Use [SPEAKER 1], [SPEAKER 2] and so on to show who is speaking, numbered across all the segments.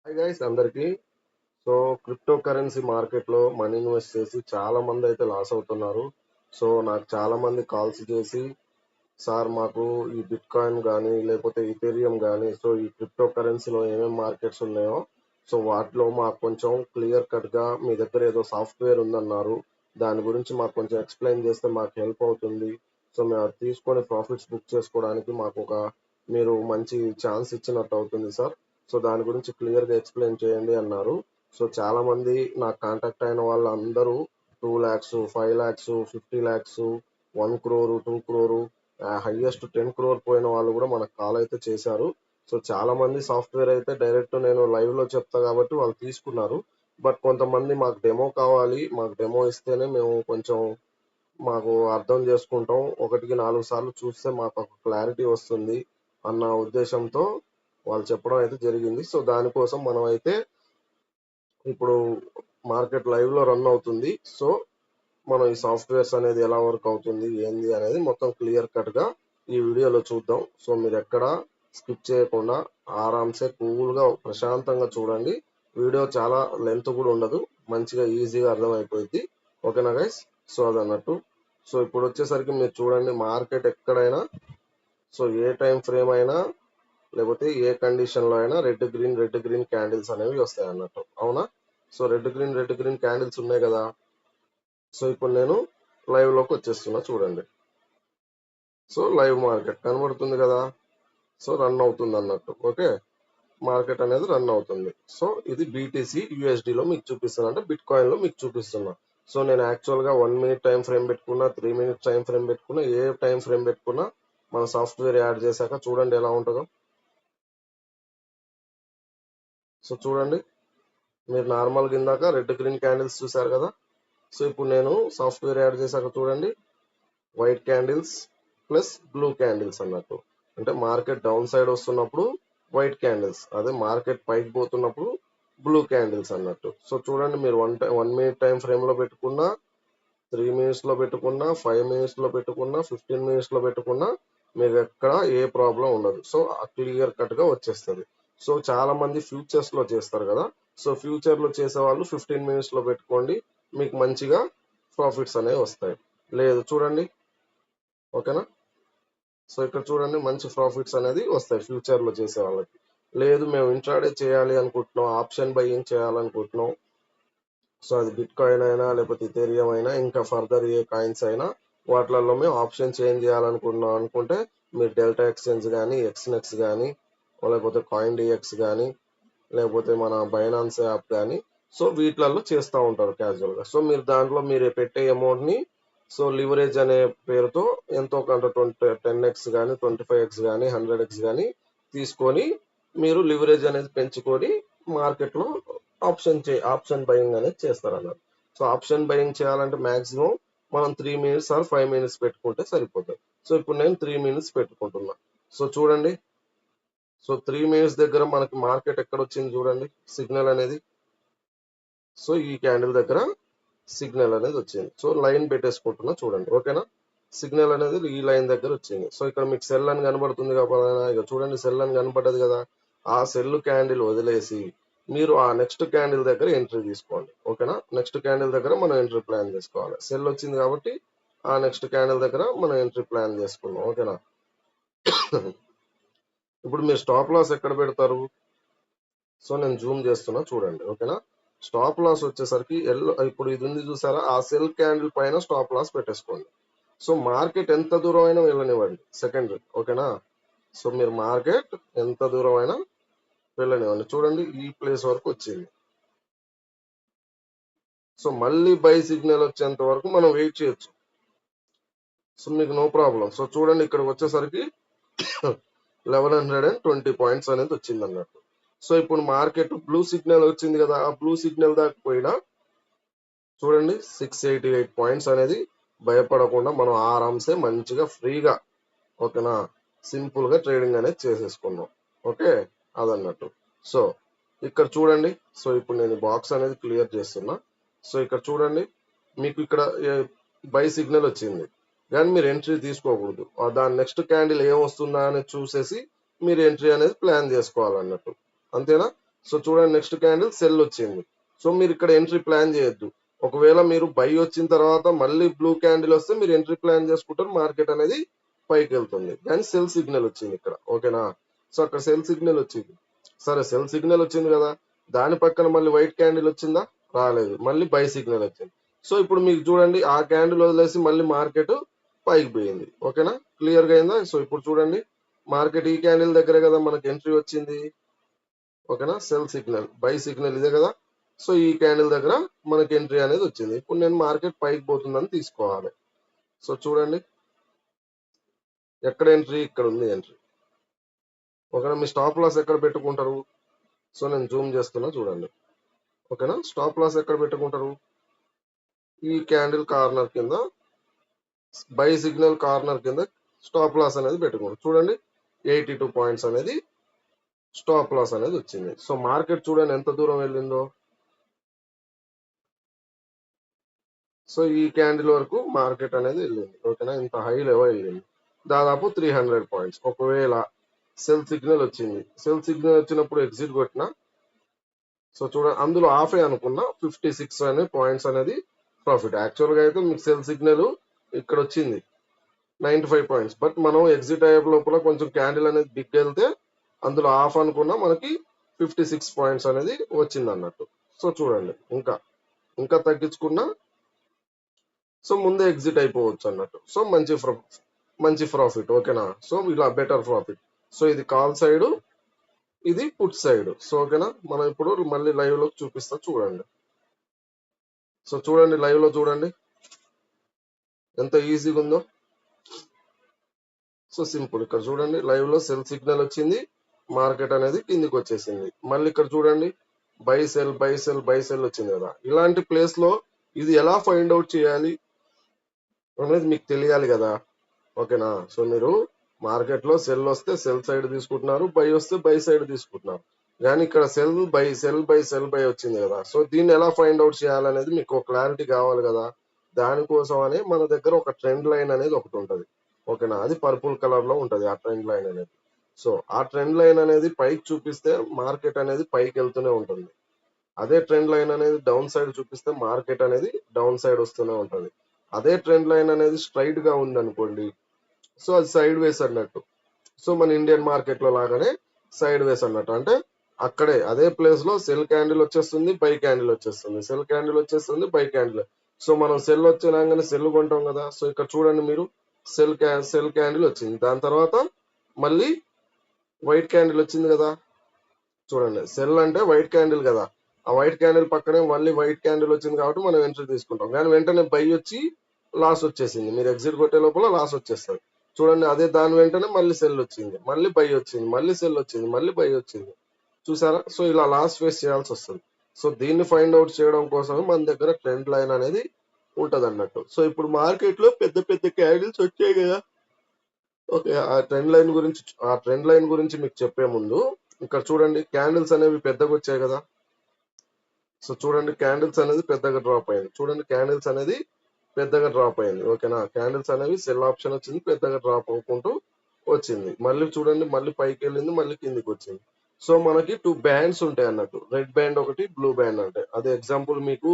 [SPEAKER 1] Hi guys అందరికి. So crypto currency మార్కెట్లో money invest చేసి చాలా మంది అయితే లాస్ అవుతున్నారు. సో నాకు చాలా మంది కాల్స్ చేసి, సార్ మాకు ఈ బిట్ కాయిన్ కానీ లేకపోతే ఇథేరియం కానీ సో ఈ క్రిప్టో కరెన్సీలో ఏమేమి మార్కెట్స్ ఉన్నాయో సో వాటిలో మాకు కొంచెం క్లియర్ కట్గా మీ దగ్గర ఏదో సాఫ్ట్వేర్ ఉందన్నారు, దాని గురించి మాకు కొంచెం ఎక్స్ప్లెయిన్ చేస్తే మాకు హెల్ప్ అవుతుంది. సో మేము అది తీసుకొని ప్రాఫిట్స్ బుక్ చేసుకోవడానికి మాకు ఒక మీరు మంచి ఛాన్స్ ఇచ్చినట్టు అవుతుంది సార్. సో దాని గురించి క్లియర్గా ఎక్స్ప్లెయిన్ చేయండి అన్నారు. సో చాలా మంది నాకు కాంటాక్ట్ అయిన వాళ్ళందరూ 2 lakhs, 5 lakhs, 50 lakhs, 1 crore, 2 crore, highest 10 crore పోయిన వాళ్ళు కూడా మనకు కాల్ అయితే చేశారు. సో చాలా మంది సాఫ్ట్వేర్ అయితే డైరెక్ట్ నేను లైవ్ లో చెప్తా కాబట్టి వాళ్ళు తీసుకున్నారు. బట్ కొంతమంది మాకు డెమో కావాలి, మాకు డెమో ఇస్తేనే మేము కొంచెం మాకు అర్థం చేసుకుంటాం, ఒకటికి 4 సార్లు చూస్తే మాకు ఒక క్లారిటీ వస్తుంది అన్న ఉద్దేశంతో వాళ్ళు చెప్పడం అయితే జరిగింది. సో దానికోసం మనం అయితే ఇప్పుడు మార్కెట్ లైవ్ లో రన్ అవుతుంది. సో మనం ఈ సాఫ్ట్వేర్స్ అనేది ఎలా వర్క్ అవుతుంది ఏంది అనేది మొత్తం క్లియర్ కట్ గా ఈ వీడియోలో చూద్దాం. సో మీరు ఎక్కడ స్కిప్ చేయకుండా ఆరామ్సే కూల్ గా ప్రశాంతంగా చూడండి. వీడియో చాలా లెంత్ కూడా ఉండదు, మంచిగా ఈజీగా అర్థమైపోయింది. ఓకేనా గైస్? సో అదన్నట్టు. సో ఇప్పుడు వచ్చేసరికి మీరు చూడండి, మార్కెట్ ఎక్కడైనా సో ఏ టైం ఫ్రేమ్ అయినా లేకపోతే ఏ కండిషన్ లో అయినా రెడ్ గ్రీన్ క్యాండిల్స్ అనేవి వస్తాయి అన్నట్టు, అవునా? సో రెడ్ గ్రీన్ క్యాండిల్స్ ఉన్నాయి కదా. సో ఇప్పుడు నేను లైవ్ లోకి వచ్చేస్తున్నా చూడండి. సో లైవ్ మార్కెట్ కనబడుతుంది కదా. సో రన్ అవుతుంది అన్నట్టు. ఓకే, మార్కెట్ అనేది రన్ అవుతుంది. సో ఇది బీటీసీ యూఎస్డి లో మీకు చూపిస్తున్నా, అంటే బిట్ కాయిన్ లో మీకు చూపిస్తున్నా. సో నేను యాక్చువల్ గా 1 minute టైం ఫ్రేమ్ పెట్టుకున్నా, 3 minutes టైం ఫ్రేమ్ పెట్టుకున్నా, ఏ టైం ఫ్రేమ్ పెట్టుకున్నా మన సాఫ్ట్వేర్ యాడ్ చేశాక చూడండి ఎలా ఉంటుందో. సో చూడండి, మీరు నార్మల్ కిందాక రెడ్ గ్రీన్ క్యాండిల్స్ చూసారు కదా. సో ఇప్పుడు నేను సాఫ్ట్వేర్ యాడ్ చేశాక చూడండి, white candles plus blue candles అన్నట్టు. అంటే మార్కెట్ డౌన్ సైడ్ వస్తున్నప్పుడు వైట్ క్యాండిల్స్, అదే మార్కెట్ పైకి పోతున్నప్పుడు బ్లూ క్యాండిల్స్ అన్నట్టు. సో చూడండి, మీరు 1 minute టైం ఫ్రేమ్ లో పెట్టుకున్నా, 3 minutes లో పెట్టుకున్నా, 5 minutes లో పెట్టుకున్నా, 15 minutes లో పెట్టుకున్నా మీకు ఎక్కడ ఏ ప్రాబ్లం ఉండదు. సో క్లియర్ కట్ గా వచ్చేస్తుంది. సో చాలా మంది ఫ్యూచర్స్ లో చేస్తారు కదా. సో ఫ్యూచర్ లో చేసే వాళ్ళు 15 minutes లో పెట్టుకోండి, మీకు మంచిగా ప్రాఫిట్స్ అనేవి వస్తాయి. లేదు చూడండి, ఓకేనా? సో ఇక్కడ చూడండి, మంచి ప్రాఫిట్స్ అనేది వస్తాయి ఫ్యూచర్ లో చేసే వాళ్ళకి. లేదు మేము ఇంట్రాడే చేయాలి అనుకుంటున్నాం, ఆప్షన్ బయింగ్ చేయాలనుకుంటున్నాం, సో అది బిట్ కాయిన్ అయినా లేకపోతే ఇథేరియం అయినా ఇంకా ఫర్దర్ ఏ కాయిన్స్ అయినా వాటిలలో మేము ఆప్షన్ చేంజ్ చేయాలనుకుంటున్నాం అనుకుంటే మీరు డెల్టా ఎక్స్చేంజ్ కానీ, ఎక్స్నెక్స్ కానీ, లేకపోతే కాయిన్ డిఎక్స్ కానీ, లేకపోతే మన బైనాన్స్ యాప్ కానీ, సో వీటిలలో చేస్తూ ఉంటారు క్యాజువల్ గా. సో మీరు దాంట్లో మీరు పెట్టే అమౌంట్ ని సో లివరేజ్ అనే పేరుతో ఎంతో కొంత 10x కానీ, 25x కానీ, 100x కానీ తీసుకొని మీరు లివరేజ్ అనేది పెంచుకొని మార్కెట్ లో ఆప్షన్ బయింగ్ అనేది చేస్తారు అన్నారు. సో ఆప్షన్ బయింగ్ చేయాలంటే మాక్సిమం మనం 3 minutes ఆర్ 5 minutes పెట్టుకుంటే సరిపోతుంది. సో ఇప్పుడు నేను 3 minutes పెట్టుకుంటున్నా. సో చూడండి, సో 3 minutes దగ్గర మనకి మార్కెట్ ఎక్కడ వచ్చింది చూడండి, సిగ్నల్ అనేది. సో ఈ క్యాండిల్ దగ్గర సిగ్నల్ అనేది వచ్చింది. సో లైన్ పెట్టేసుకుంటున్నా చూడండి, ఓకేనా? సిగ్నల్ అనేది ఈ లైన్ దగ్గర వచ్చింది. సో ఇక్కడ మీకు సెల్ అని కనబడుతుంది కాబట్టి ఇక చూడండి, సెల్ అని కనబడ్డది కదా. ఆ సెల్ క్యాండిల్ వదిలేసి మీరు ఆ నెక్స్ట్ క్యాండిల్ దగ్గర ఎంట్రీ తీసుకోండి, ఓకేనా? నెక్స్ట్ క్యాండిల్ దగ్గర మనం ఎంట్రీ ప్లాన్ చేసుకోవాలి. సెల్ వచ్చింది కాబట్టి ఆ నెక్స్ట్ క్యాండిల్ దగ్గర మనం ఎంట్రీ ప్లాన్ చేసుకున్నాం, ఓకేనా? ఇప్పుడు మీరు స్టాప్ లాస్ ఎక్కడ పెడతారు? సో నేను జూమ్ చేస్తున్నా చూడండి, ఓకేనా? స్టాప్ లాస్ వచ్చేసరికి ఇప్పుడు ఇది ఉంది చూసారా, ఆ సెల్ క్యాండిల్ పైన స్టాప్ లాస్ పెట్టేసుకోండి. సో మార్కెట్ ఎంత దూరం అయినా వెళ్ళనివ్వండి, సెకండరీ, ఓకేనా? సో మీరు మార్కెట్ ఎంత దూరం అయినా వెళ్ళనివ్వండి. చూడండి ఈ ప్లేస్ వరకు వచ్చింది. సో మళ్ళీ బై సిగ్నల్ వచ్చేంత వరకు మనం వెయిట్ చేయొచ్చు. సో మీకు నో ప్రాబ్లం. సో చూడండి ఇక్కడికి వచ్చేసరికి 1120 పాయింట్స్ అనేది వచ్చింది అన్నట్టు. సో ఇప్పుడు మార్కెట్ బ్లూ సిగ్నల్ వచ్చింది కదా, ఆ బ్లూ సిగ్నల్ దాకా పోయినా చూడండి 688 పాయింట్స్ అనేది భయపడకుండా మనం ఆరామ్సే మంచిగా ఫ్రీగా, ఓకేనా, సింపుల్ గా ట్రేడింగ్ అనేది చేసేసుకున్నాం. ఓకే, అదన్నట్టు. సో ఇక్కడ చూడండి, సో ఇప్పుడు నేను బాక్స్ అనేది క్లియర్ చేస్తున్నా. సో ఇక్కడ చూడండి, మీకు ఇక్కడ బై సిగ్నల్ వచ్చింది కానీ మీరు ఎంట్రీ తీసుకోకూడదు. దాని నెక్స్ట్ క్యాండిల్ ఏం వస్తుందా అని చూసేసి మీరు ఎంట్రీ అనేది ప్లాన్ చేసుకోవాలన్నట్టు, అంతేనా? సో చూడండి నెక్స్ట్ క్యాండిల్ సెల్ వచ్చింది. సో మీరు ఇక్కడ ఎంట్రీ ప్లాన్ చేయొద్దు. ఒకవేళ మీరు బై వచ్చిన తర్వాత మళ్ళీ బ్లూ క్యాండిల్ వస్తే మీరు ఎంట్రీ ప్లాన్ చేసుకుంటారు, మార్కెట్ అనేది పైకి వెళ్తుంది. కానీ సెల్ సిగ్నల్ వచ్చింది ఇక్కడ, ఓకేనా. సో అక్కడ సెల్ సిగ్నల్ వచ్చింది, సరే సెల్ సిగ్నల్ వచ్చింది కదా, దాని పక్కన మళ్ళీ వైట్ క్యాండిల్ వచ్చిందా, రాలేదు, మళ్ళీ బై సిగ్నల్ వచ్చింది. సో ఇప్పుడు మీకు చూడండి ఆ క్యాండిల్ వదిలేసి మళ్ళీ మార్కెట్ పైకి పోయింది, ఓకేనా. క్లియర్ గా అయిందా. సో ఇప్పుడు చూడండి మార్కెట్ ఈ క్యాండిల్ దగ్గరే కదా మనకి ఎంట్రీ వచ్చింది, ఓకేనా. సెల్ సిగ్నల్ బై సిగ్నల్ ఇదే కదా. సో ఈ క్యాండిల్ దగ్గర మనకి ఎంట్రీ అనేది వచ్చింది. ఇప్పుడు నేను మార్కెట్ పైకి పోతుందని తీసుకోవాలి. సో చూడండి ఎక్కడ ఎంట్రీ, ఇక్కడ ఉంది ఎంట్రీ, ఓకేనా. మీ స్టాప్ లాస్ ఎక్కడ పెట్టుకుంటారు, సో నేను జూమ్ చేస్తున్నా చూడండి, ఓకేనా. స్టాప్ లాస్ ఎక్కడ పెట్టుకుంటారు, ఈ క్యాండిల్ కార్నర్ కింద, బై సిగ్నల్ కార్నర్ కింద స్టాప్ లాస్ అనేది పెట్టుకుంటారు. చూడండి 82 పాయింట్స్ అనేది స్టాప్ లాస్ అనేది వచ్చింది. సో మార్కెట్ చూడండి ఎంత దూరం వెళ్ళిందో. సో ఈ క్యాండిల్ వరకు మార్కెట్ అనేది వెళ్ళింది, ఓకేనా. ఇంత హై లెవెల్ వెళ్ళింది, దాదాపు 300 పాయింట్స్. ఒకవేళ సెల్ సిగ్నల్ వచ్చింది, సెల్ సిగ్నల్ వచ్చినప్పుడు ఎగ్జిట్ కొట్టిన, సో చూడండి అందులో ఆఫే అనుకున్నా 56 అనే పాయింట్స్ అనేది ప్రాఫిట్. యాక్చువల్ గా అయితే మీకు సెల్ సిగ్నల్ ఇక్కడ వచ్చింది 95 పాయింట్స్, బట్ మనం ఎగ్జిట్ అయ్యే లోపల కొంచెం క్యాండిల్ అనేది బిగ్ వెళ్తే అందులో ఆఫ్ అనుకున్నా మనకి 56 పాయింట్స్ అనేది వచ్చింది అన్నట్టు. సో చూడండి ఇంకా ఇంకా తగ్గించుకున్నా సో ముందే ఎగ్జిట్ అయిపోవచ్చు అన్నట్టు. సో మంచి ప్రాఫిట్, ఓకేనా. సో ఇలా బెటర్ ప్రాఫిట్. సో ఇది కాల్ సైడ్, ఇది పుట్ సైడ్. సో ఓకేనా, మనం ఇప్పుడు మళ్ళీ లైవ్ లో చూపిస్తా చూడండి. సో చూడండి లైవ్ లో చూడండి ఎంత ఈజీగా ఉందో. సో సింపుల్, ఇక్కడ చూడండి లైవ్ లో సెల్ సిగ్నల్ వచ్చింది, మార్కెట్ అనేది కిందికి వచ్చేసింది. మళ్ళీ ఇక్కడ చూడండి buy sell buy sell buy sell వచ్చింది కదా. ఇలాంటి ప్లేస్ లో ఇది ఎలా ఫైండ్ అవుట్ చేయాలి అనేది మీకు తెలియాలి కదా, ఓకేనా. సో మీరు మార్కెట్ లో సెల్ వస్తే సెల్ సైడ్ తీసుకుంటున్నారు, బై వస్తే బై సైడ్ తీసుకుంటున్నారు. కానీ ఇక్కడ cell buy sell buy sell by వచ్చింది కదా. సో దీన్ని ఎలా ఫైండ్ అవుట్ చేయాలనేది మీకు క్లారిటీ కావాలి కదా. దానికోసం అని మన దగ్గర ఒక ట్రెండ్ లైన్ అనేది ఒకటి ఉంటది, ఓకేనా. అది పర్పుల్ కలర్ లో ఉంటది ఆ ట్రెండ్ లైన్ అనేది. సో ఆ ట్రెండ్ లైన్ అనేది పైకి చూపిస్తే మార్కెట్ అనేది పైకి వెళ్తూనే ఉంటుంది. అదే ట్రెండ్ లైన్ అనేది డౌన్ సైడ్ చూపిస్తే మార్కెట్ అనేది డౌన్ సైడ్ వస్తూనే ఉంటది. అదే ట్రెండ్ లైన్ అనేది స్ట్రైట్ గా ఉంది అనుకోండి, సో అది సైడ్ వేస్ అన్నట్టు. సో మన ఇండియన్ మార్కెట్ లో లాగానే సైడ్ వేస్ అన్నట్టు. అంటే అక్కడే అదే ప్లేస్ లో సెల్ క్యాండిల్ వచ్చేస్తుంది, బై క్యాండిల్ వచ్చేస్తుంది, సెల్ క్యాండిల్ వచ్చేస్తుంది, బై క్యాండిల్. సో మనం సెల్ వచ్చినాగానే సెల్ కొంటాం కదా. సో ఇక్కడ చూడండి మీరు సెల్ క్యాండిల్ వచ్చింది, దాని తర్వాత మళ్ళీ వైట్ క్యాండిల్ వచ్చింది కదా. చూడండి సెల్ అంటే వైట్ క్యాండిల్ కదా, ఆ వైట్ క్యాండిల్ పక్కనే మళ్ళీ వైట్ క్యాండిల్ వచ్చింది కాబట్టి మనం ఎంట్రీ తీసుకుంటాం. కానీ వెంటనే బై వచ్చి లాస్ వచ్చేసింది, మీరు ఎగ్జిట్ కొట్టే లోపల లాస్ వచ్చేస్తుంది. చూడండి అదే దాని వెంటనే మళ్ళీ సెల్ వచ్చింది, మళ్ళీ బై వచ్చింది, మళ్ళీ సెల్ వచ్చింది, మళ్ళీ బై వచ్చింది, చూసారా. సో ఇలా లాస్ ఫేస్ చేయాల్సి వస్తుంది. సో దీన్ని ఫైండ్ అవుట్ చేయడం కోసమే మన దగ్గర ట్రెండ్ లైన్ అనేది ఉంటది అన్నట్టు. సో ఇప్పుడు మార్కెట్ లో పెద్ద పెద్ద క్యాండిల్స్ వచ్చాయి కదా. ఓకే, ఆ ట్రెండ్ లైన్ గురించి మీకు చెప్పే ముందు ఇక్కడ చూడండి క్యాండిల్స్ అనేవి పెద్దగా వచ్చాయి కదా. సో చూడండి క్యాండిల్స్ అనేది పెద్దగా డ్రాప్ అయింది, చూడండి క్యాండిల్స్ అనేది పెద్దగా డ్రాప్ అయింది, ఓకేనా. క్యాండిల్స్ అనేవి సెల్ ఆప్షన్ వచ్చింది, పెద్దగా డ్రాప్ అవ్వకుంటూ వచ్చింది. మళ్ళీ చూడండి మళ్ళీ పైకి వెళ్ళింది, మళ్ళీ కిందికి వచ్చింది. సో మనకి 2 బ్యాండ్స్ ఉంటాయి అన్నట్టు, రెడ్ బ్యాండ్ ఒకటి, బ్లూ బ్యాండ్. అంటే అదే ఎగ్జాంపుల్ మీకు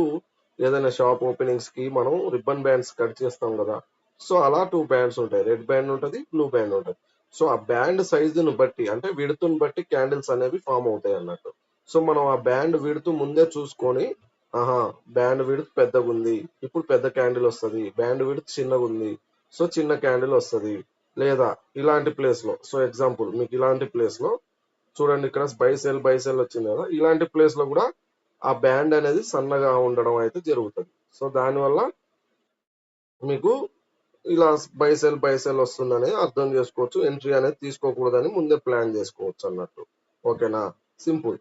[SPEAKER 1] ఏదైనా షాప్ ఓపెనింగ్స్ కి మనం రిబ్బన్ బ్యాండ్స్ కట్ చేస్తాం కదా. సో అలా 2 బ్యాండ్స్ ఉంటాయి, రెడ్ బ్యాండ్ ఉంటది, బ్లూ బ్యాండ్ ఉంటది. సో ఆ బ్యాండ్ సైజును బట్టి అంటే విడుతుని బట్టి క్యాండిల్స్ అనేవి ఫామ్ అవుతాయి అన్నట్టు. సో మనం ఆ బ్యాండ్ విడుతు ముందే చూసుకొని, ఆహా బ్యాండ్ విడుతు పెద్దగా ఉంది, ఇప్పుడు పెద్ద క్యాండిల్ వస్తుంది, బ్యాండ్ విడుతు చిన్నగా ఉంది, సో చిన్న క్యాండిల్ వస్తుంది. లేదా ఇలాంటి ప్లేస్ లో, సో ఎగ్జాంపుల్ మీకు ఇలాంటి ప్లేస్ లో చూడండి ఇక్కడ బై సెల్ వచ్చింది కదా, ఇలాంటి ప్లేస్ లో కూడా ఆ బ్యాండ్ అనేది సన్నగా ఉండడం అయితే జరుగుతుంది. సో దానివల్ల మీకు ఇలా బై సెల్ వస్తుందని అర్థం చేసుకోవచ్చు. ఎంట్రీ అనేది తీసుకోకూడదని ముందే ప్లాన్ చేసుకోవచ్చు అన్నట్టు, ఓకేనా. సింపుల్.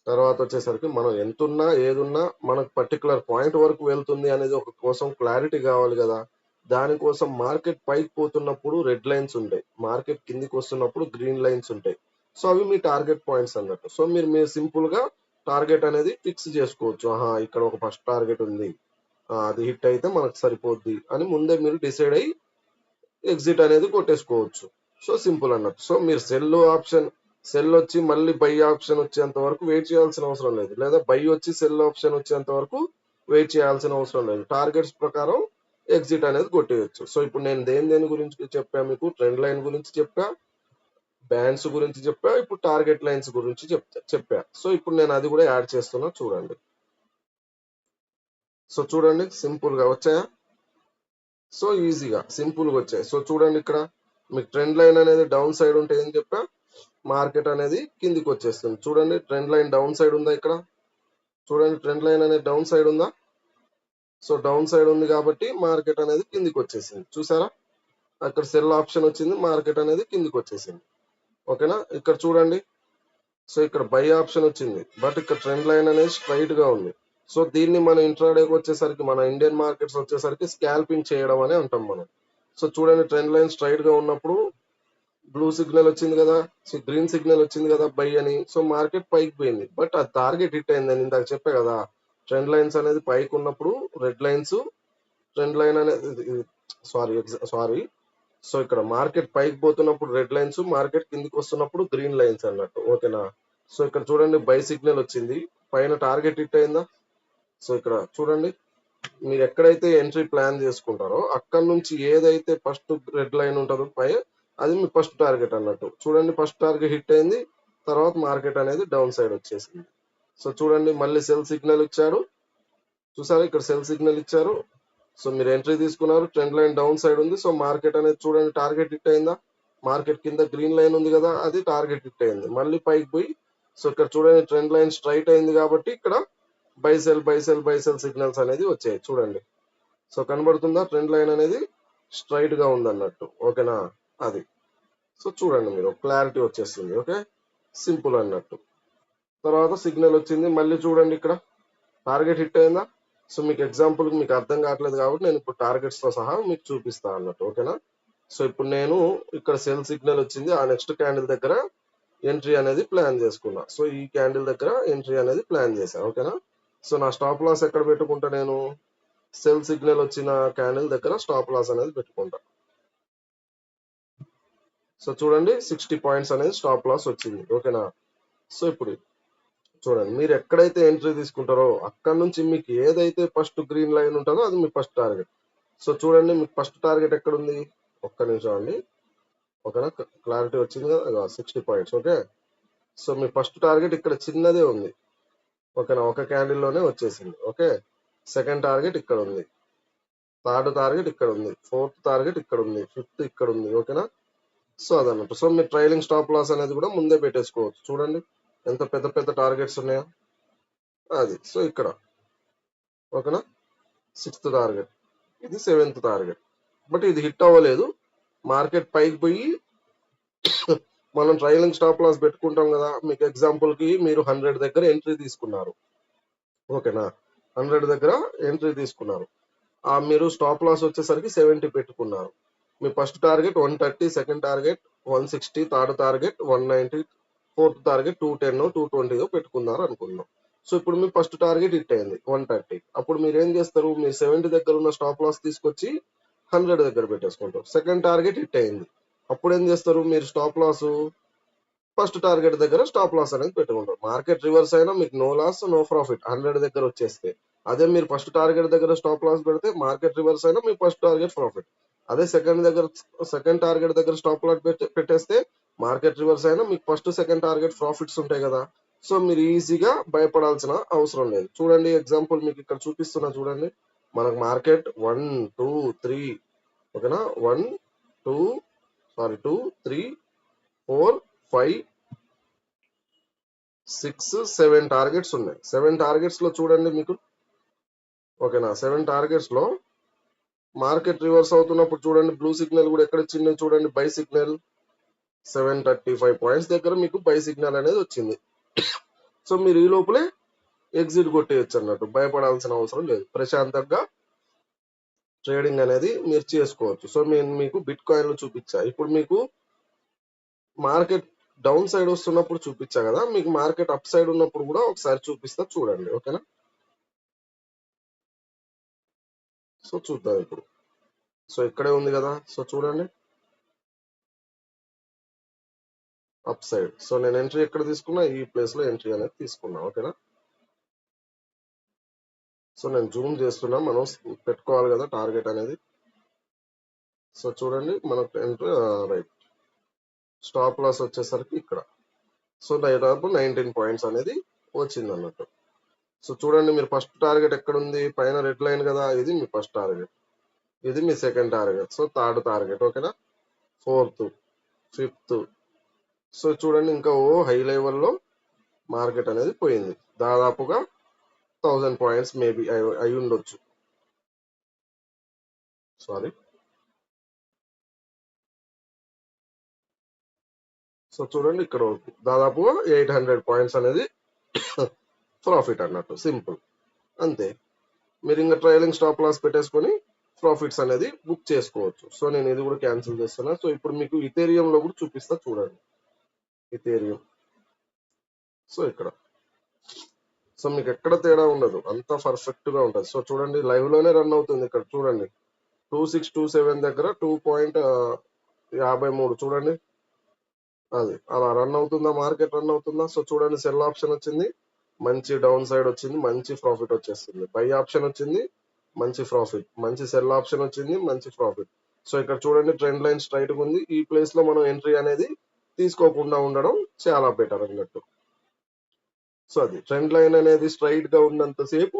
[SPEAKER 1] తర్వాత వచ్చేసరికి మనం ఎంతున్నా ఏదున్నా మనకు పర్టికులర్ పాయింట్ వరకు వెళ్తుంది అనేది ఒక కోసం క్లారిటీ కావాలి కదా. దానికోసం మార్కెట్ పైకి పోతున్నప్పుడు రెడ్ లైన్స్ ఉంటాయి, మార్కెట్ కిందికి వస్తున్నప్పుడు గ్రీన్ లైన్స్ ఉంటాయి. సో అవి మీ టార్గెట్ పాయింట్స్ అన్నట్టు. సో మీరు సింపుల్ గా టార్గెట్ అనేది ఫిక్స్ చేసుకోవచ్చు. ఆహా ఇక్కడ ఒక ఫస్ట్ టార్గెట్ ఉంది, అది హిట్ అయితే మనకు సరిపోద్ది అని ముందే మీరు డిసైడ్ అయ్యి ఎగ్జిట్ అనేది కొట్టేసుకోవచ్చు. సో సింపుల్ అన్నట్టు. సో మీరు సెల్ వచ్చి మళ్ళీ బై ఆప్షన్ వచ్చేంత వరకు వెయిట్ చేయాల్సిన అవసరం లేదు, లేదా బై వచ్చి సెల్ ఆప్షన్ వచ్చేంత వరకు వెయిట్ చేయాల్సిన అవసరం లేదు. టార్గెట్స్ ప్రకారం ఎగ్జిట్ అనేది కొట్టేయచ్చు. సో ఇప్పుడు నేను దేని గురించి చెప్పా, మీకు ట్రెండ్ లైన్ గురించి చెప్పా, బ్యాండ్స్ గురించి చెప్పా, ఇప్పుడు టార్గెట్ లైన్స్ గురించి చెప్పా. సో ఇప్పుడు నేను అది కూడా యాడ్ చేస్తున్నా చూడండి. సో చూడండి సింపుల్ గా వచ్చాయా, సో ఈజీగా సింపుల్ గా వచ్చాయి. సో చూడండి ఇక్కడ మీకు ట్రెండ్ లైన్ అనేది డౌన్ సైడ్ ఉంటే ఏం చెప్పా, మార్కెట్ అనేది కిందికి వచ్చేస్తుంది. చూడండి ట్రెండ్ లైన్ డౌన్ సైడ్ ఉందా ఇక్కడ, చూడండి ట్రెండ్ లైన్ అనేది డౌన్ సైడ్ ఉందా. సో డౌన్ సైడ్ ఉంది కాబట్టి మార్కెట్ అనేది కిందికి వచ్చేసింది. చూసారా, అక్కడ సెల్ ఆప్షన్ వచ్చింది, మార్కెట్ అనేది కిందికి వచ్చేసింది. ఓకేనా, ఇక్కడ చూడండి. సో ఇక్కడ బై ఆప్షన్ వచ్చింది, బట్ ఇక్కడ ట్రెండ్ లైన్ అనేది స్ట్రైట్ గా ఉంది. సో దీన్ని మన ఇంట్రాడేకి వచ్చేసరికి, మన ఇండియన్ మార్కెట్స్ వచ్చేసరికి స్కాల్పింగ్ చేయడం అని అంటాం మనం. సో చూడండి ట్రెండ్ లైన్ స్ట్రైట్ గా ఉన్నప్పుడు బ్లూ సిగ్నల్ వచ్చింది కదా, సో గ్రీన్ సిగ్నల్ వచ్చింది కదా బై అని. సో మార్కెట్ పైకి పోయింది, బట్ ఆ టార్గెట్ హిట్ అయిందని ఇందాక చెప్పా కదా. ట్రెండ్ లైన్స్ అనేది పైకి ఉన్నప్పుడు రెడ్ లైన్స్, ట్రెండ్ లైన్ అనేది సారీ సో ఇక్కడ మార్కెట్ పైకి పోతున్నప్పుడు రెడ్ లైన్స్, మార్కెట్ కిందికి వస్తున్నప్పుడు గ్రీన్ లైన్స్ అన్నట్టు. ఓకేనా, సో ఇక్కడ చూడండి బై సిగ్నల్ వచ్చింది, పైన టార్గెట్ హిట్ అయిందా. సో ఇక్కడ చూడండి, మీరు ఎక్కడైతే ఎంట్రీ ప్లాన్ చేసుకుంటారో అక్కడ నుంచి ఏదైతే ఫస్ట్ రెడ్ లైన్ ఉంటుందో పై, అది మీ ఫస్ట్ టార్గెట్ అన్నట్టు. చూడండి ఫస్ట్ టార్గెట్ హిట్ అయింది, తర్వాత మార్కెట్ అనేది డౌన్ సైడ్ వచ్చేసింది. సో చూడండి మళ్ళీ సెల్ సిగ్నల్ ఇచ్చాడు, చూసారా ఇక్కడ సెల్ సిగ్నల్ ఇచ్చారు. సో మీరు ఎంట్రీ తీసుకున్నారు, ట్రెండ్ లైన్ డౌన్ సైడ్ ఉంది. సో మార్కెట్ అనేది చూడండి టార్గెట్ హిట్ అయిందా, మార్కెట్ కింద గ్రీన్ లైన్ ఉంది కదా, అది టార్గెట్ హిట్ అయింది, మళ్ళీ పైకి పోయి. సో ఇక్కడ చూడండి ట్రెండ్ లైన్ స్ట్రైట్ అయింది కాబట్టి ఇక్కడ బై సెల్ సిగ్నల్స్ అనేది వచ్చాయి చూడండి. సో కనబడుతుందా, ట్రెండ్ లైన్ అనేది స్ట్రైట్ గా ఉంది అన్నట్టు. ఓకేనా, అది. సో చూడండి మీరు క్లారిటీ వచ్చేస్తుంది. ఓకే, సింపుల్ అన్నట్టు. తర్వాత సిగ్నల్ వచ్చింది, మళ్ళీ చూడండి ఇక్కడ టార్గెట్ హిట్ అయిందా. సో మీకు ఎగ్జాంపుల్ మీకు అర్థం కావట్లేదు కాబట్టి నేను ఇప్పుడు టార్గెట్స్ తో సహా మీకు చూపిస్తా అన్నట్టు. ఓకేనా, సో ఇప్పుడు నేను ఇక్కడ సెల్ సిగ్నల్ వచ్చింది, ఆ నెక్స్ట్ క్యాండిల్ దగ్గర ఎంట్రీ అనేది ప్లాన్ చేసుకున్నా. సో ఈ క్యాండిల్ దగ్గర ఎంట్రీ అనేది ప్లాన్ చేశాను. ఓకేనా, సో నా స్టాప్ లాస్ ఎక్కడ పెట్టుకుంటా, నేను సెల్ సిగ్నల్ వచ్చిన క్యాండిల్ దగ్గర స్టాప్ లాస్ అనేది పెట్టుకుంటా. సో చూడండి 60 పాయింట్స్ అనేది స్టాప్ లాస్ వచ్చింది. ఓకేనా, సో ఇప్పుడు చూడండి మీరు ఎక్కడైతే ఎంట్రీ తీసుకుంటారో అక్కడ నుంచి మీకు ఏదైతే ఫస్ట్ గ్రీన్ లైన్ ఉంటుందో అది మీ ఫస్ట్ టార్గెట్. సో చూడండి మీకు ఫస్ట్ టార్గెట్ ఎక్కడ ఉంది, ఒక్క నిమిషం అండి. ఓకేనా, క్లారిటీ వచ్చింది కదా, 60 పాయింట్స్. ఓకే, సో మీ ఫస్ట్ టార్గెట్ ఇక్కడ చిన్నదే ఉంది. ఓకేనా, ఒక క్యాండిల్ లోనే వచ్చేసింది. ఓకే, సెకండ్ టార్గెట్ ఇక్కడ ఉంది, థర్డ్ టార్గెట్ ఇక్కడ ఉంది, ఫోర్త్ టార్గెట్ ఇక్కడ ఉంది, ఫిఫ్త్ ఇక్కడ ఉంది. ఓకేనా, సో అదన్నట్టు. సో మీరు ట్రైలింగ్ స్టాప్ లాస్ అనేది కూడా ముందే పెట్టేసుకోవచ్చు. చూడండి ఎంత పెద్ద పెద్ద టార్గెట్స్ ఉన్నాయో, అది. సో ఇక్కడ ఓకేనా, సిక్స్త్ టార్గెట్, ఇది సెవెంత్ టార్గెట్, బట్ ఇది హిట్ అవ్వలేదు. మార్కెట్ పైకి పోయి మనం ట్రైలింగ్ స్టాప్ లాస్ పెట్టుకుంటాం కదా. మీకు ఎగ్జాంపుల్ కి మీరు 100 దగ్గర ఎంట్రీ తీసుకున్నారు. ఓకేనా, 100 దగ్గర ఎంట్రీ తీసుకున్నారు, మీరు స్టాప్ లాస్ వచ్చేసరికి 70 పెట్టుకున్నారు. మీ first target 130, second target 160, third target 190, fourth target 210, 220 పెట్టుకున్నారు అనుకుందాం. సో ఇప్పుడు మీ ఫస్ట్ టార్గెట్ హిట్ అయింది 130. అప్పుడు మీరు ఏం చేస్తారు, మీరు 70 దగ్గర ఉన్న స్టాప్ లాస్ తీసుకొచ్చి 100 దగ్గర పెట్టేసుకుంటారు. సెకండ్ టార్గెట్ హిట్ అయింది, అప్పుడు ఏం చేస్తారు, మీరు స్టాప్ లాస్ ఫస్ట్ టార్గెట్ దగ్గర స్టాప్ లాస్ అనేది పెట్టుకుంటారు. మార్కెట్ రివర్స్ అయినా మీకు నో లాస్ నో ప్రాఫిట్ 100 దగ్గర వచ్చేస్తే. అదే మీరు ఫస్ట్ టార్గెట్ దగ్గర స్టాప్ లాస్ పెడితే మార్కెట్ రివర్స్ అయినా మీ ఫస్ట్ టార్గెట్ ప్రాఫిట్. అదే సెకండ్ టార్గెట్ దగ్గర స్టాప్ లాస్ పెట్టేస్తే మార్కెట్ రివర్స్ అయినా మీకు ఫస్ట్ సెకండ్ టార్గెట్ ప్రాఫిట్స్ ఉంటాయి కదా. సో మీరు ఈజీగా భయపడాల్సిన అవసరం లేదు. చూడండి ఎగ్జాంపుల్ మీకు ఇక్కడ చూపిస్తున్నా చూడండి. మనకు మార్కెట్ 1 2 3 ఓకేనా, 1 2 2 3 4 5 6 7 టార్గెట్స్ ఉన్నాయి. 7 టార్గెట్స్ లో చూడండి మీకు. ఓకేనా, 7 టార్గెట్స్ లో మార్కెట్ రివర్స్ అవుతున్నప్పుడు చూడండి బ్లూ సిగ్నల్ కూడా ఎక్కడ వచ్చింది చూడండి, బై సిగ్నల్ 735 పాయింట్స్ దగ్గర మీకు బై సిగ్నల్ అనేది వచ్చింది. సో మీరు ఈ లోపలే ఎగ్జిట్ కొట్టేయచ్చు అన్నట్టు, భయపడాల్సిన అవసరం లేదు. ప్రశాంతంగా ట్రేడింగ్ అనేది మీరు చేసుకోవచ్చు. సో నేను మీకు బిట్ కాయిన్ లో చూపించా. ఇప్పుడు మీకు మార్కెట్ డౌన్ సైడ్ వస్తున్నప్పుడు చూపించా కదా, మీకు మార్కెట్ అప్ సైడ్ ఉన్నప్పుడు కూడా ఒకసారి చూపిస్తా చూడండి. ఓకేనా, సో చూద్దాం ఇప్పుడు. సో ఇక్కడే ఉంది కదా, సో చూడండి అప్ సైడ్. సో నేను ఎంట్రీ ఎక్కడ తీసుకున్నా, ఈ ప్లేస్ లో ఎంట్రీ అనేది తీసుకున్నా. ఓకేనా. సో నేను జూమ్ చేస్తున్నా, మనం పెట్టుకోవాలి కదా టార్గెట్ అనేది. సో చూడండి మనకు ఎంట్రీ రైట్, స్టాప్ లాస్ వచ్చేసరికి ఇక్కడ. సో దాదాపు 19 పాయింట్స్ అనేది వచ్చింది అన్నట్టు. సో చూడండి మీరు ఫస్ట్ టార్గెట్ ఎక్కడ ఉంది, పైన రెడ్ లైన్ కదా, ఇది మీ ఫస్ట్ టార్గెట్, ఇది మీ second target, so third target. ఓకేనా. Fourth, fifth. సో చూడండి ఇంకా హై లెవెల్లో మార్కెట్ అనేది పోయింది, దాదాపుగా 1000 పాయింట్స్ మేబీ అయి ఉండొచ్చు. సారీ. సో చూడండి ఇక్కడ దాదాపుగా 800 పాయింట్స్ అనేది ప్రాఫిట్ అన్నట్టు, సింపుల్ అంతే. మీరు ఇంకా ట్రైలింగ్ స్టాప్ లాస్ పెట్టేసుకొని ప్రాఫిట్స్ అనేది బుక్ చేసుకోవచ్చు. సో నేను ఇది కూడా క్యాన్సిల్ చేస్తున్నా. సో ఇప్పుడు మీకు ఇథేరియం లో కూడా చూపిస్తా చూడండి, ఇథేరియం. సో ఇక్కడ సో మీకు ఎక్కడ తేడా ఉండదు, అంతా పర్ఫెక్ట్ గా ఉంటుంది. సో చూడండి లైవ్ లోనే రన్ అవుతుంది. ఇక్కడ చూడండి 2627 దగ్గర 2.53 చూడండి, అది అలా రన్ అవుతుందా, మార్కెట్ రన్ అవుతుందా. సో చూడండి సెల్ ఆప్షన్ వచ్చింది, మంచి డౌన్ సైడ్ వచ్చింది, మంచి ప్రాఫిట్ వచ్చేస్తుంది. బై ఆప్షన్ వచ్చింది, మంచి ప్రాఫిట్. మంచి సెల్ ఆప్షన్ వచ్చింది, మంచి ప్రాఫిట్. సో ఇక్కడ చూడండి ట్రెండ్ లైన్ స్ట్రైట్ గా ఉంది. ఈ ప్లేస్ లో మనం ఎంట్రీ అనేది తీసుకోకుండా ఉండడం చాలా బెటర్ అన్నట్టు. సో అది ట్రెండ్ లైన్ అనేది స్ట్రైట్ గా ఉన్నంతసేపు,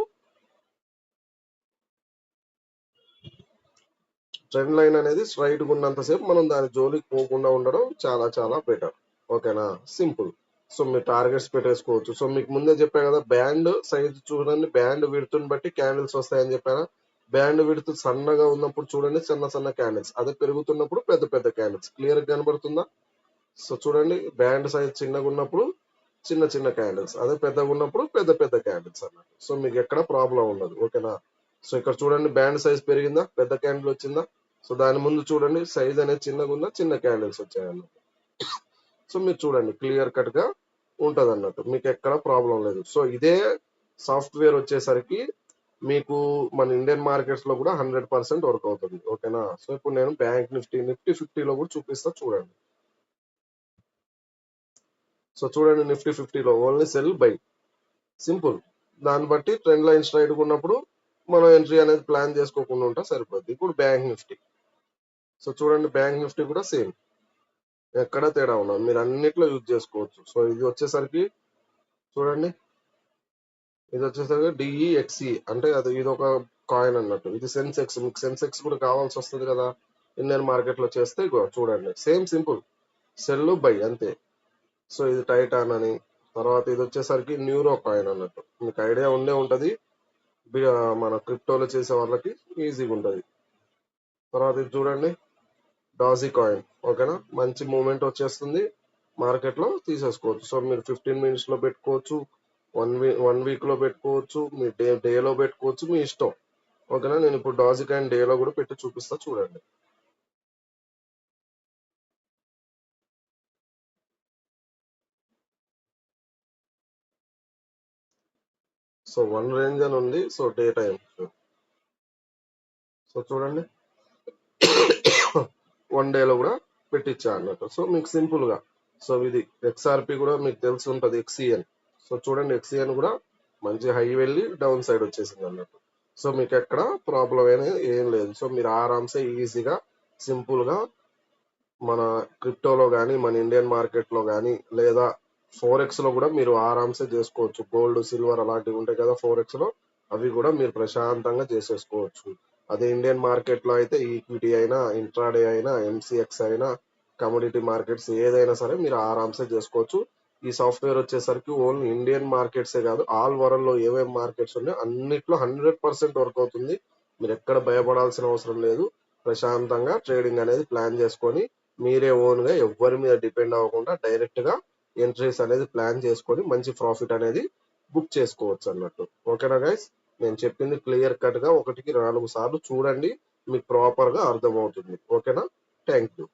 [SPEAKER 1] ట్రెండ్ లైన్ అనేది స్ట్రైట్ గా ఉన్నంతసేపు మనం దాని జోలికి పోకుండా ఉండడం చాలా చాలా బెటర్. ఓకేనా, సింపుల్. సో మీరు టార్గెట్స్ పెట్టేసుకోవచ్చు. సో మీకు ముందే చెప్పా కదా, బ్యాండ్ సైజ్ చూడండి, బ్యాండ్ విడుతుని బట్టి క్యాండిల్స్ వస్తాయని చెప్పారా. బ్యాండ్ విడుతు సన్నగా ఉన్నప్పుడు చూడండి చిన్న చిన్న క్యాండిల్స్, అదే పెరుగుతున్నప్పుడు పెద్ద పెద్ద క్యాండిల్స్. క్లియర్ గా కనబడుతుందా. సో చూడండి బ్యాండ్ సైజ్ చిన్నగా ఉన్నప్పుడు చిన్న చిన్న క్యాండిల్స్, అదే పెద్దగా ఉన్నప్పుడు పెద్ద పెద్ద క్యాండిల్స్ అన్నట్టు. సో మీకు ఎక్కడ ప్రాబ్లం ఉండదు. ఓకేనా. సో ఇక్కడ చూడండి బ్యాండ్ సైజ్ పెరిగిందా, పెద్ద క్యాండిల్ వచ్చిందా. సో దాని ముందు చూడండి సైజ్ అనేది చిన్నగా ఉందా, చిన్న క్యాండిల్స్ వచ్చాయన్నట్టు. సో మీరు చూడండి క్లియర్ కట్ గా ఉంటది అన్నట్టు, మీకు ఎక్కడ ప్రాబ్లం లేదు. సో ఇదే సాఫ్ట్వేర్ వచ్చేసరికి మీకు మన ఇండియన్ మార్కెట్స్ లో కూడా 100% వర్క్ అవుతుంది. ఓకేనా. సో ఇప్పుడు నేను బ్యాంక్ నిఫ్టీ 50లో కూడా చూపిస్తా చూడండి. సో చూడండి నిఫ్టీ 50లో ఓన్లీ సెల్ బై, సింపుల్. దాన్ని బట్టి ట్రెండ్ లైన్ స్ట్రైట్ ఉన్నప్పుడు మనం ఎంట్రీ అనేది ప్లాన్ చేసుకోకుండా ఉంటా సరిపోద్ది. ఇప్పుడు బ్యాంక్ నిఫ్టీ. సో చూడండి బ్యాంక్ నిఫ్టీ కూడా సేమ్, ఎక్కడ తేడా ఉండదు, మీరు అన్నిట్లో యూజ్ చేసుకోవచ్చు. సో ఇది వచ్చేసరికి చూడండి, ఇది వచ్చేసరికి డిఈఎక్సి అంటే అది ఇది ఒక కాయిన్ అన్నట్టు. ఇది సెన్సెక్స్, మీకు సెన్సెక్స్ కూడా కావాల్సి వస్తుంది కదా ఇండియన్ మార్కెట్ లో చేస్తే. చూడండి సేమ్ సింపుల్, సెల్ బై అంతే. సో ఇది టైటాన్ అని. తర్వాత ఇది వచ్చేసరికి న్యూరో కాయిన్ అన్నట్టు, మీకు ఐడియా ఉండే ఉంటది, మన క్రిప్టోలో చేసే వాళ్ళకి ఈజీగా ఉంటది. తర్వాత ఇది చూడండి డాజీ కాయిన్. ఓకేనా, మంచి మూవ్మెంట్ వచ్చేస్తుంది, మార్కెట్ లో తీసేసుకోవచ్చు. సో మీరు 15 మినిట్స్ లో పెట్టుకోవచ్చు, వన్ వీక్ లో పెట్టుకోవచ్చు, మీ డేలో పెట్టుకోవచ్చు, మీ ఇష్టం. ఓకేనా. నేను ఇప్పుడు డాజీ కాయిన్ డేలో కూడా పెట్టి చూపిస్తా చూడండి. సో 1 రేంజ్ అని ఉంది. So day time. సో చూడండి 1 డేలో కూడా పెట్టించా అన్నట్టు. సో మీకు సింపుల్ గా. సో ఇది ఎక్స్ఆర్పి కూడా మీకు తెలిసి ఉంటది, ఎక్సిఎన్. సో చూడండి ఎక్సిఎన్ కూడా మంచి హై వెళ్ళి డౌన్ సైడ్ వచ్చేసింది అన్నట్టు. సో మీకు ఎక్కడ ప్రాబ్లం అనేది ఏం లేదు. సో మీరు ఆరామ్సే ఈజీగా సింపుల్ గా మన క్రిప్టోలో కానీ, మన ఇండియన్ మార్కెట్ లో కానీ, లేదా ఫోరెక్స్ లో కూడా మీరు ఆరామ్సే చేసుకోవచ్చు. గోల్డ్, సిల్వర్ అలాంటివి ఉంటాయి కదా ఫోరెక్స్ లో, అవి కూడా మీరు ప్రశాంతంగా చేసేసుకోవచ్చు. అదే ఇండియన్ మార్కెట్ లో అయితే ఈక్విటీ అయినా, ఇంట్రాడే అయినా, ఎంసీఎక్స్ అయినా, కమోడిటీ మార్కెట్స్ ఏదైనా సరే మీరు ఆరామ్సే చేసుకోవచ్చు. ఈ సాఫ్ట్వేర్ వచ్చేసరికి ఓన్లీ ఇండియన్ మార్కెట్సే కాదు, ఆల్ వరల్డ్ లో ఏమేమి మార్కెట్స్ ఉన్నాయో అన్నిట్లో 100% వర్క్ అవుతుంది. మీరు ఎక్కడ భయపడాల్సిన అవసరం లేదు. ప్రశాంతంగా ట్రేడింగ్ అనేది ప్లాన్ చేసుకొని మీరే ఓన్ గా ఎవ్వరి మీద డిపెండ్ అవ్వకుండా డైరెక్ట్ గా ఎంట్రీస్ అనేది ప్లాన్ చేసుకొని మంచి ప్రాఫిట్ అనేది బుక్ చేసుకోవచ్చు అన్నట్టు. ఓకేనా గైస్, నేను చెప్పింది క్లియర్ కట్ గా 1కి 4 సార్లు చూడండి, మీకు ప్రాపర్ గా అర్థమవుతుంది. ఓకేనా. Thank you.